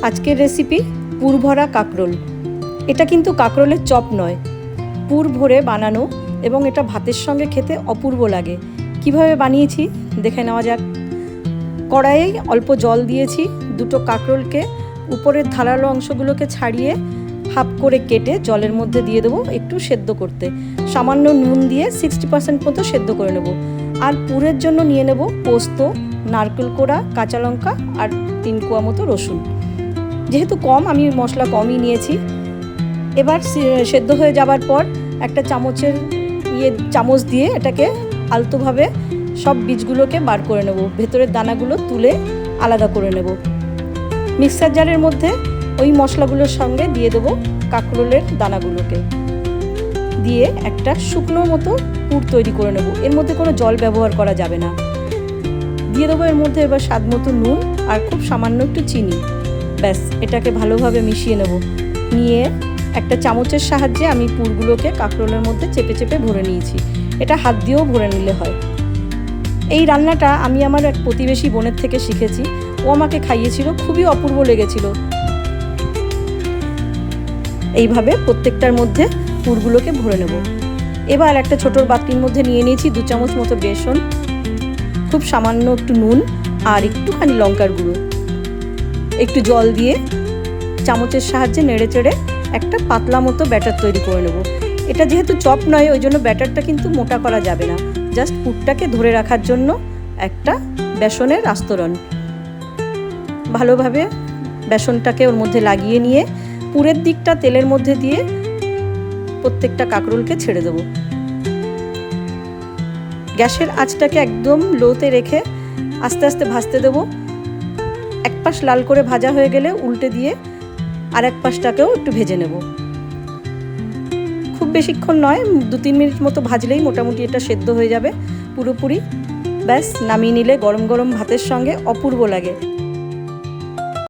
আজকের রেসিপি পুর ভরা কাঁকরোল। এটা কিন্তু কাঁকরোলের চপ নয়, পুর ভরে বানানো, এবং এটা ভাতের সঙ্গে খেতে অপূর্ব লাগে। কিভাবে বানিয়েছি দেখে নেওয়া যাক। কড়াইয়ে অল্প জল দিয়েছি, দুটো কাঁকরোলকে উপরের ধারালো অংশগুলোকে ছাড়িয়ে হাফ করে কেটে জলের মধ্যে দিয়ে দেবো একটু সেদ্ধ করতে। সামান্য নুন দিয়ে 60% মতো সেদ্ধ করে নেব। আর পুরের জন্য নিয়ে নেব পোস্ত, নারকেল কোড়া, কাঁচা লঙ্কা আর 3 কোয়া মতো রসুন। যেহেতু কম, আমি মশলা কমই নিয়েছি। এবার সেদ্ধ হয়ে যাবার পর একটা চামচ দিয়ে এটাকে আলতোভাবে সব বীজগুলোকে বার করে নেব, ভেতরের দানাগুলো তুলে আলাদা করে নেব। মিক্সার জারের মধ্যে ওই মশলাগুলোর সঙ্গে দিয়ে দেবো কাঁকরোলের দানাগুলোকে, দিয়ে একটা শুকনো মতো পুর তৈরি করে নেব। এর মধ্যে কোনো জল ব্যবহার করা যাবে না। দিয়ে দেবো এর মধ্যে এবার স্বাদ মতো নুন আর খুব সামান্য একটু চিনি। ব্যাস, এটাকে ভালোভাবে মিশিয়ে নেব। নিয়ে একটা চামচের সাহায্যে আমি পুরগুলোকে কাঁকরোলের মধ্যে চেপে চেপে ভরে নিয়েছি। এটা হাত দিয়েও ভরে নিলে হয়। এই রান্নাটা আমি আমার এক প্রতিবেশী বোনের থেকে শিখেছি। ও আমাকে খাইয়েছিল, খুবই অপূর্ব লেগেছিল। এইভাবে প্রত্যেকটার মধ্যে পুরগুলোকে ভরে নেব। এবার একটা ছোটোর বাটির মধ্যে নিয়ে নিয়েছি 2 চামচ মতো বেসন, খুব সামান্য একটু নুন আর একটুখানি লঙ্কার গুঁড়ো। একটু জল দিয়ে চামচের সাহায্যে নেড়ে চেড়ে একটা পাতলা মতো ব্যাটার তৈরি করে নেব। এটা যেহেতু চপ নয়, ওই জন্য ব্যাটারটা কিন্তু মোটা করা যাবে না। জাস্ট পুরটাকে ধরে রাখার জন্য একটা বেসনের আস্তরণ। ভালোভাবে বেসনটাকে ওর মধ্যে লাগিয়ে নিয়ে পুরের দিকটা তেলের মধ্যে দিয়ে প্রত্যেকটা কাঁকরোলকে ছেড়ে দেবো। গ্যাসের আঁচটাকে একদম লোতে রেখে আস্তে আস্তে ভাজতে দেবো। এক পাশ লাল করে ভাজা হয়ে গেলে উল্টে দিয়ে আর এক পাশটাকেও একটু ভেজে নেব। খুব বেশিক্ষণ নয়, 2-3 মিনিট মতো ভাজলেই মোটামুটি এটা সেদ্ধ হয়ে যাবে পুরোপুরি। ব্যাস, নামিয়ে নিলে গরম গরম ভাতের সঙ্গে অপূর্ব লাগে।